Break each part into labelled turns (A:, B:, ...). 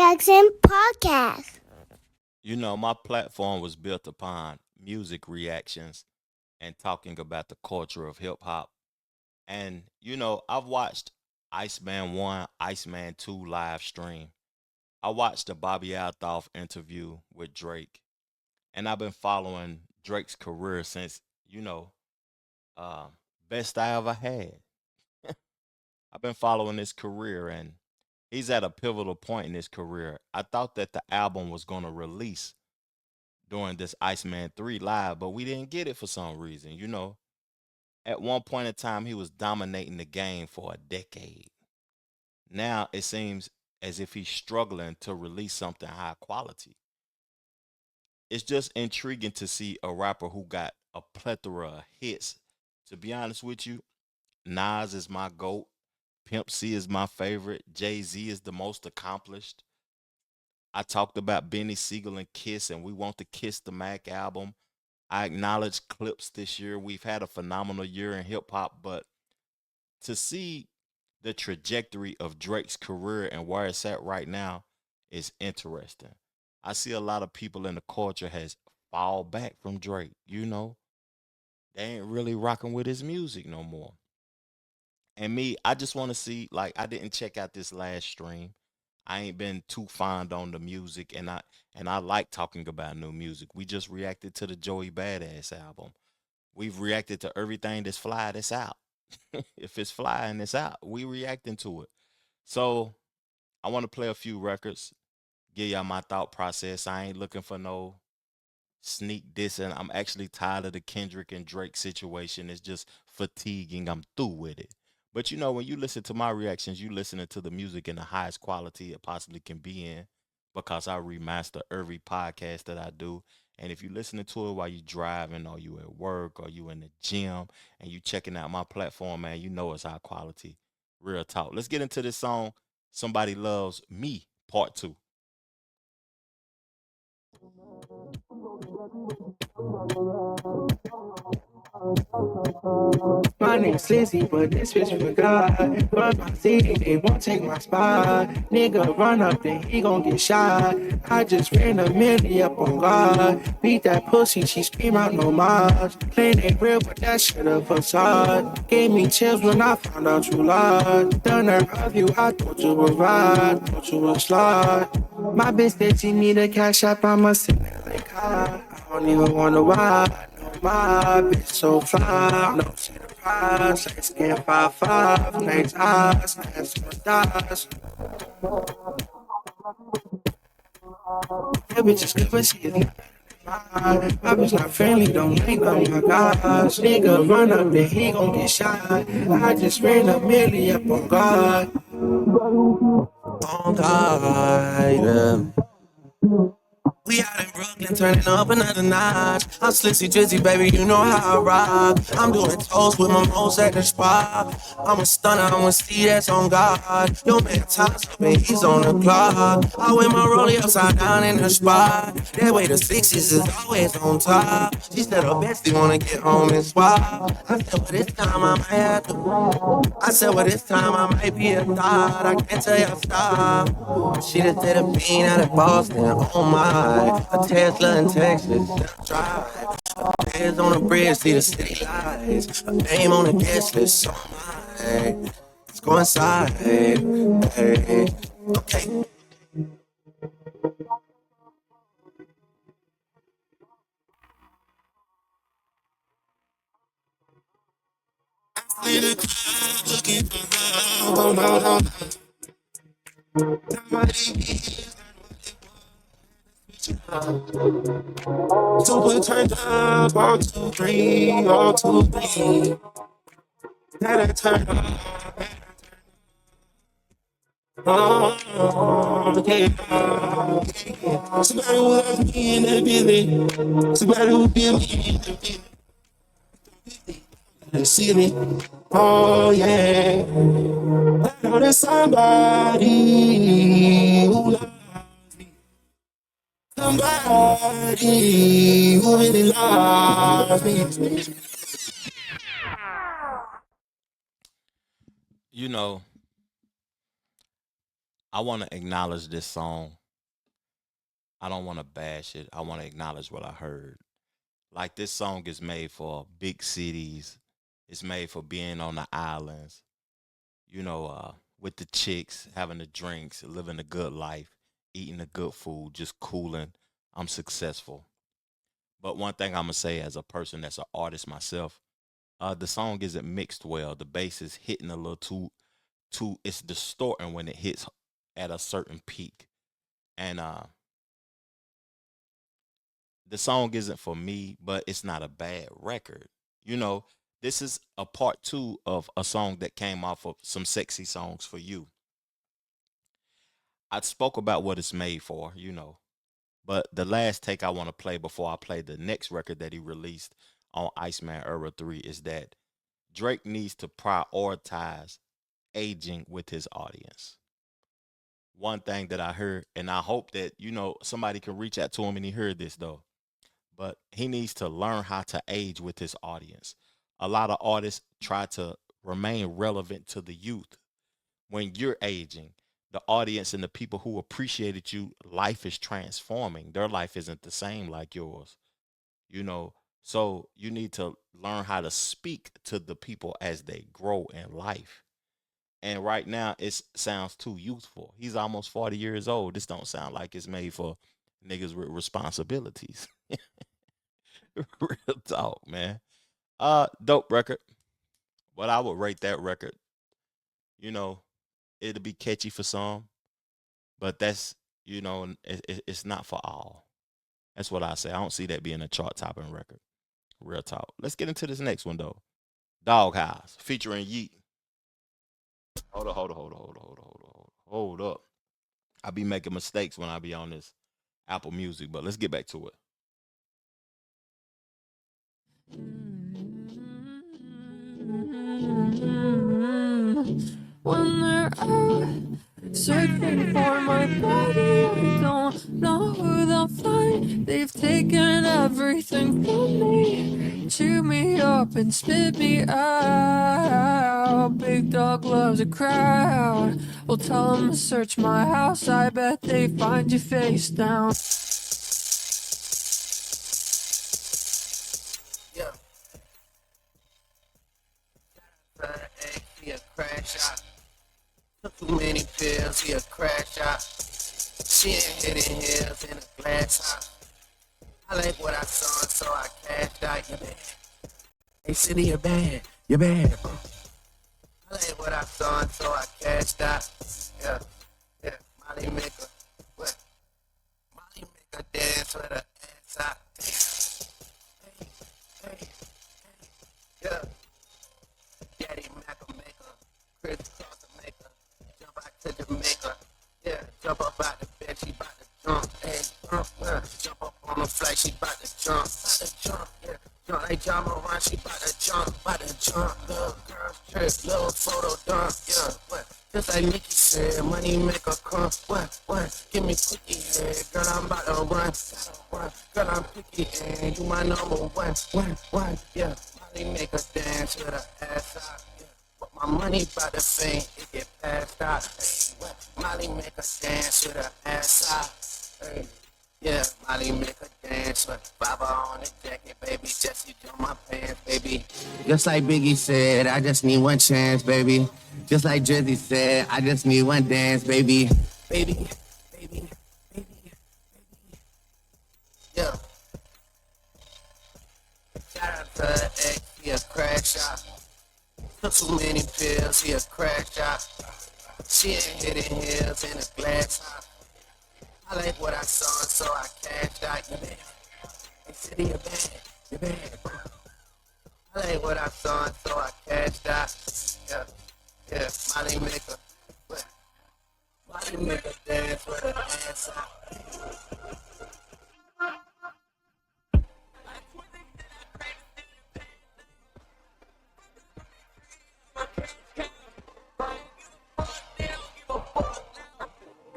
A: Reaction Podcast.
B: You know, my platform was built upon music reactions and talking about the culture of hip hop. And, I've watched Iceman 1, Iceman 2 live stream. I watched the Bobby Althorf interview with Drake. And I've been following Drake's career since, uh, best I ever had. I've been following his career and he's at a pivotal point in his career. I thought that the album was going to release during this Iceman 3 live, but we didn't get it for some reason. At one point in time, he was dominating the game for a decade. Now it seems as if he's struggling to release something high quality. It's just intriguing to see a rapper who got a plethora of hits. To be honest with you, Nas is my GOAT. Pimp C is my favorite. Jay Z is the most accomplished. I talked about Benny Siegel and Kiss, and we want to Kiss the Mac album. I acknowledge Clips this year. We've had a phenomenal year in hip hop, but to see the trajectory of Drake's career and where it's at right now is interesting. I see a lot of people in the culture has fall back from Drake. They ain't really rocking with his music no more. And me, I just want to see. Like, I didn't check out this last stream. I ain't been too fond on the music, and I like talking about new music. We just reacted to the Joey Badass album. We've reacted to everything that's fly that's out. If it's fly and it's out, we reacting to it. So I want to play a few records, give y'all my thought process. I ain't looking for no sneak dissing. I'm actually tired of the Kendrick and Drake situation. It's just fatiguing. I'm through with it. But when you listen to my reactions, you listening to the music in the highest quality it possibly can be in because I remaster every podcast that I do. And if you're listening to it while you driving or you at work or you in the gym and you checking out my platform, man, you know it's high quality. Real talk. Let's get into this song. Somebody Loves Me, part two.
C: My name's Lizzy, but this bitch for God. Run my city, they won't take my spot. Nigga run up, then he gon' get shot. I just ran a milli up on God. Beat that pussy, she scream out no Mars. Playing ain't real, but that shit a facade. Gave me chills when I found out you lied. The nerve of you, I thought you were right. Thought you were slide. My bitch that you need a cash app, I'ma send it like God. I don't even wanna ride. My bitch so fly, no she the prize. Light skin 5'5", nice eyes, ass on thighs. That bitch is good, but she is not. My bitch not friendly, don't like oh my gosh. Nigga run up, then he gon' get shot. I just ran a milli up on God. On God, yeah. We out in Brooklyn, turning up another notch. I'm slissy drizzy, baby, you know how I rock. I'm doing toast with my most at the spot. I'm a stunner, I'm a see that's on God. Yo, man, time's up and he's on the clock. I wear my rollie upside down in the spot. That way the sixes is always on top. She said her bestie wanna get home and swap. I said, well, this time I might have to. I said, well, this time I might be a thought. I can't tell y'all stop. She just did a bean out of Boston, oh my. A Tesla in Texas, drive. Hands on the bridge, see the city lights. A name on the guest list, oh my. Let's go inside, hey, okay. Looking for love, super turned up, all too green, all too green. That I turn up, oh, yeah. Somebody who loves me in the building, somebody who feel me in the building, see me, oh yeah. I know there's somebody who loves me, somebody who really loves me.
B: You know, I want to acknowledge this song. I don't want to bash it. I want to acknowledge what I heard. Like this song is made for big cities. It's made for being on the islands. With the chicks, having the drinks, living a good life, eating the good food, just cooling. I'm successful. But one thing I'm gonna say as a person that's an artist myself, the song isn't mixed well. The bass is hitting a little too. It's distorting when it hits at a certain peak, and the song isn't for me. But it's not a bad record. You know, this is a part two of a song that came off of some sexy songs for you. I spoke about what it's made for, but the last take I want to play before I play the next record that he released on Iceman Era 3 is that Drake needs to prioritize aging with his audience. One thing that I heard, and I hope that, somebody can reach out to him and he heard this though, but he needs to learn how to age with his audience. A lot of artists try to remain relevant to the youth. When you're aging, the audience and the people who appreciated you, life is transforming. Their life isn't the same like yours, you know. So you need to learn how to speak to the people as they grow in life. And right now, it sounds too youthful. He's almost 40 years old. This don't sound like it's made for niggas with responsibilities. Real talk, man. Dope record. But I would rate that record, you know, it'll be catchy for some, but that's, it's not for all. That's what I say. I don't see that being a chart topping record. Real talk. Let's get into this next one though. Doghouse featuring Yeat. Hold up. I be making mistakes when I be on this Apple Music, but let's get back to it.
C: When they're out searching for my body, I don't know who they'll find. They've taken everything from me, chew me up and spit me out. Big dog loves a crowd. We'll tell them to search my house. I bet they find you face down. Yeah. He a crash out. Took too many pills, he a crash out. She ain't hitting hills in a glass house. I like what I saw, so I cashed out. You bad. Hey, City, you're bad. You're bad. I like what I saw, so I cashed out. Yeah, yeah. Molly make a what? Molly make a dance with her ass out. Hey, hey, hey, yeah. Daddy Mac will make her. Chris Cross will make her. Jump out to Jamaica. Yeah, jump up out the bed, she bout to jump. Hey, jump up on the flight, she bout to jump. Bout to jump, yeah. Jump like John Moran, she bout to jump. Bout to jump, little girl trip, little photo dump, yeah. What? Just like Nikki said, money make her come. What? Give me quickie head, girl, I'm about to run. Girl, I'm picky and you my number one, yeah. Money make her dance with her ass out, yeah. But my money by the fame, it get passed out. Hey, what? Molly make her dance with her ass out. Hey, yeah, Molly make her dance with Baba on the jacket, baby. Jesse on my pants, baby. Just like Biggie said, I just need one chance, baby. Just like Drizzy said, I just need one dance, baby. Baby, baby, baby, baby. Yeah. Shout out to her ex, he a crash out. Took too many pills, he a crash out. She ain't hitting hills in a glass house. I like what I saw, so I cashed out. You bad. Hey, City, you're bad. You're bad. I like what I saw, so I cashed out. Yeah, yeah. Molly make a what? Molly make a dance with her ass out.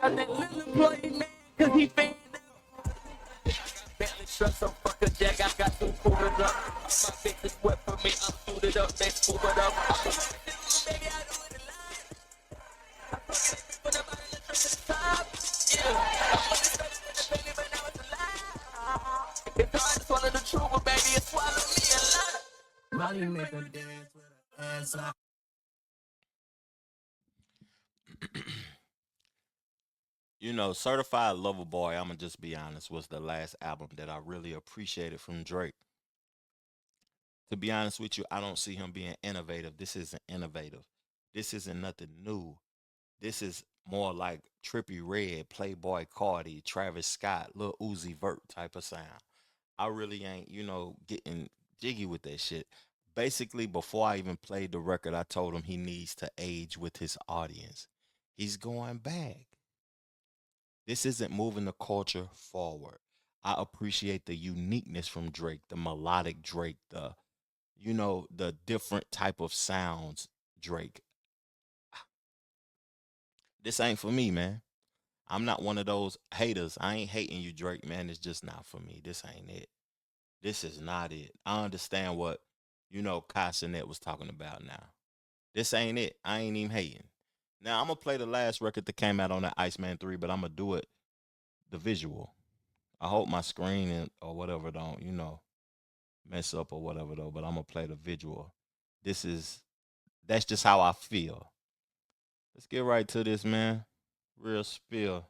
C: Got that little boy man, cause he fan out. Barely trust some fucker jack, I got some quarters up. My face is wet for me, I'm suited up, they spool it up. Baby, I do it alive. Shawty make her dance with her ass out.
B: You know, Certified Lover Boy, I'm gonna just be honest, was the last album that I really appreciated from Drake. To be honest with you, I don't see him being innovative. This isn't innovative. This isn't nothing new. This is more like Trippy Red, Playboy Cardi, Travis Scott, Lil Uzi Vert type of sound. I really ain't, getting jiggy with that shit. Basically, before I even played the record, I told him he needs to age with his audience. He's going back. This isn't moving the culture forward. I appreciate the uniqueness from Drake, the melodic Drake, the different type of sounds Drake. This ain't for me, man. I'm not one of those haters. I ain't hating you, Drake, man. It's just not for me. This ain't it. This is not it. I understand what, Cassinet was talking about now. This ain't it. I ain't even hating. Now, I'm going to play the last record that came out on that Iceman 3, but I'm going to do it the visual. I hope my screen or whatever don't, mess up or whatever, though, but I'm going to play the visual. That's just how I feel. Let's get right to this, man. Real spill.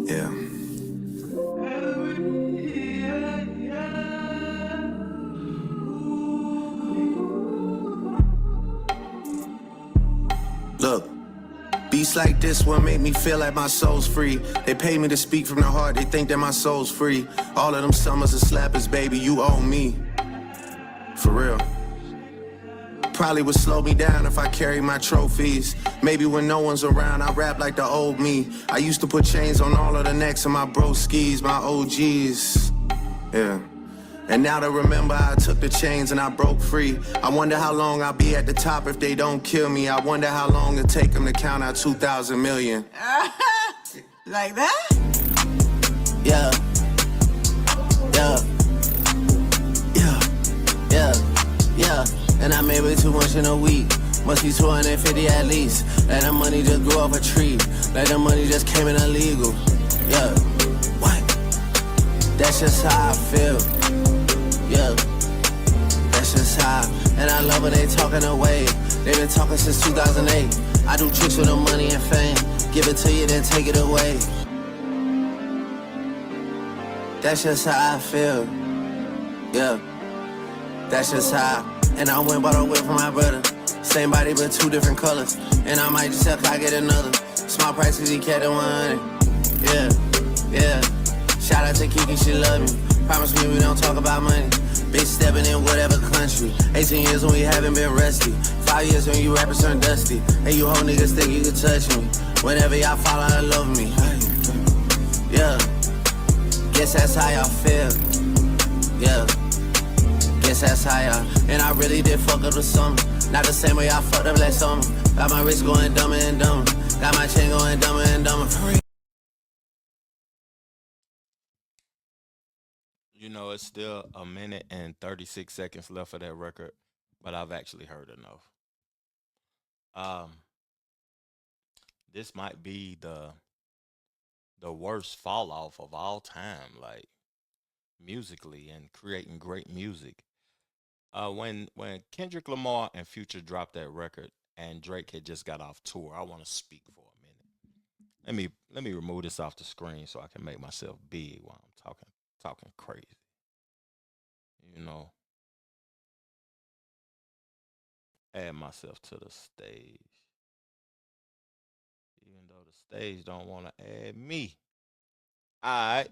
C: Yeah. Look, beats like this one make me feel like my soul's free. They pay me to speak from the heart, they think that my soul's free. All of them summers of slappers, baby, you owe me. For real. Probably would slow me down if I carried my trophies. Maybe when no one's around, I rap like the old me. I used to put chains on all of the necks of my broskies, my OGs. Yeah. And now to remember I took the chains and I broke free. I wonder how long I'll be at the top if they don't kill me. I wonder how long it'll take them to count out 2,000 million.
D: Like that?
C: Yeah. Yeah. Yeah. Yeah. Yeah. And I made way too much in a week. Must be 250 at least. Like that money just grew off a tree. Like that money just came in illegal. Yeah. What? That's just how I feel. Yeah, that's just how. And I love when they talking away. They been talking since 2008. I do tricks with the money and fame. Give it to you, then take it away. That's just how I feel. Yeah, that's just how. And I went bought a whip for my brother. Same body but two different colors. And I might just sell I get another. Small price cause he kept it 100. Yeah, yeah. Shout out to Kiki, she love me. Promise me we don't talk about money. Bitch stepping in whatever country. 18 years when we haven't been rusty. 5 years when you rappers turn dusty. And you whole niggas think you can touch me. Whenever y'all fall out of love me. Yeah. Guess that's how y'all feel. Yeah. Guess that's how y'all. And I really did fuck up the summer. Not the same way y'all fucked up last summer. Got my wrist going dumber and dumber. Got my chain going dumber and dumber. For real.
B: It's still a minute and 36 seconds left of that record, but I've actually heard enough. This might be the worst fall off of all time, like musically and creating great music. When Kendrick Lamar and Future dropped that record and Drake had just got off tour, I want to speak for a minute. Let me remove this off the screen so I can make myself big while I'm talking crazy. You know, add myself to the stage, even though the stage don't want to add me. All right.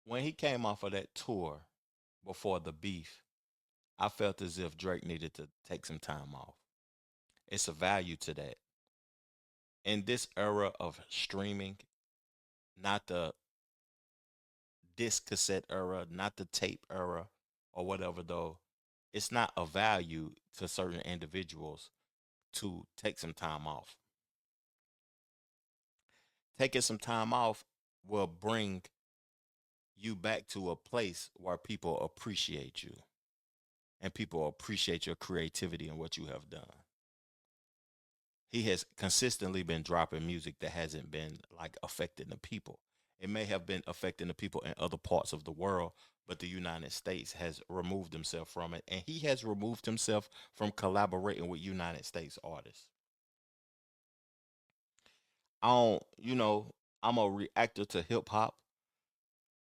B: When he came off of that tour before the beef, I felt as if Drake needed to take some time off. It's a value to that. In this era of streaming, not the disc cassette era, not the tape era or whatever, though, it's not a value to certain individuals to take some time off. Taking some time off will bring you back to a place where people appreciate you. and people appreciate your creativity and what you have done. He has consistently been dropping music that hasn't been like affecting the people. It may have been affecting the people in other parts of the world, but the United States has removed himself from it, and he has removed himself from collaborating with United States artists. I don't, I'm a reactor to hip hop.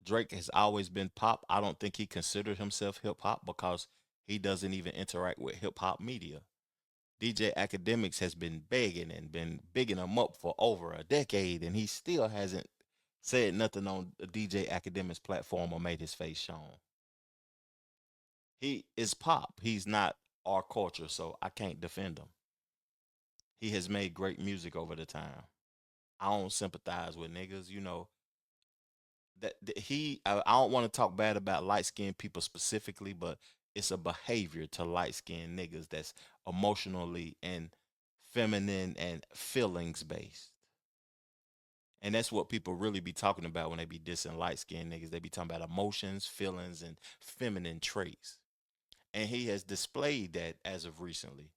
B: Drake has always been pop. I don't think he considered himself hip hop because he doesn't even interact with hip hop media. DJ Academics has been begging and been bigging him up for over a decade, and he still hasn't said nothing on the DJ Academics platform or made his face shown. He is pop. He's not our culture, so I can't defend him. He has made great music over the time. I don't sympathize with niggas, that I don't want to talk bad about light skinned people specifically, but it's a behavior to light skinned niggas that's emotionally and feminine and feelings based. And that's what people really be talking about when they be dissing light skinned niggas. They be talking about emotions, feelings, and feminine traits. And he has displayed that as of recently.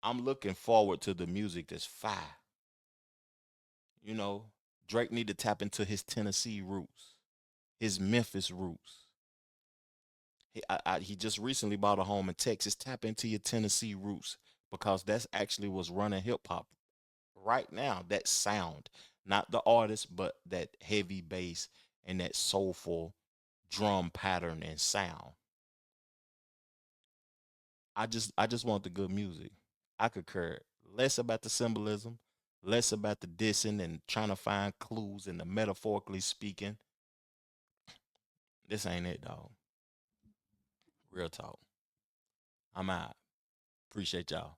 B: I'm looking forward to the music that's fire. You know, Drake need to tap into his Tennessee roots, his Memphis roots. He just recently bought a home in Texas. Tap into your Tennessee roots because that's actually what's running hip hop right now. That sound, not the artist, but that heavy bass and that soulful drum pattern and sound. I just want the good music. I could care less about the symbolism, less about the dissing and trying to find clues and the metaphorically speaking. This ain't it, dog. Real talk. I'm out. Appreciate y'all.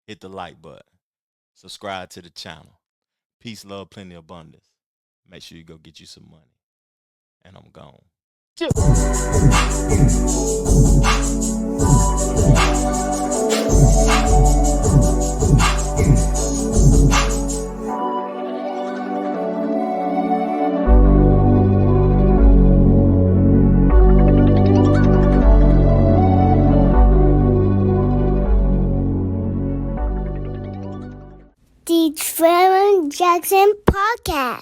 B: Hit the like button. Subscribe to the channel. Peace, love, plenty, abundance. Make sure you go get you some money. And I'm gone.
A: The Trevor Jackson Podcast.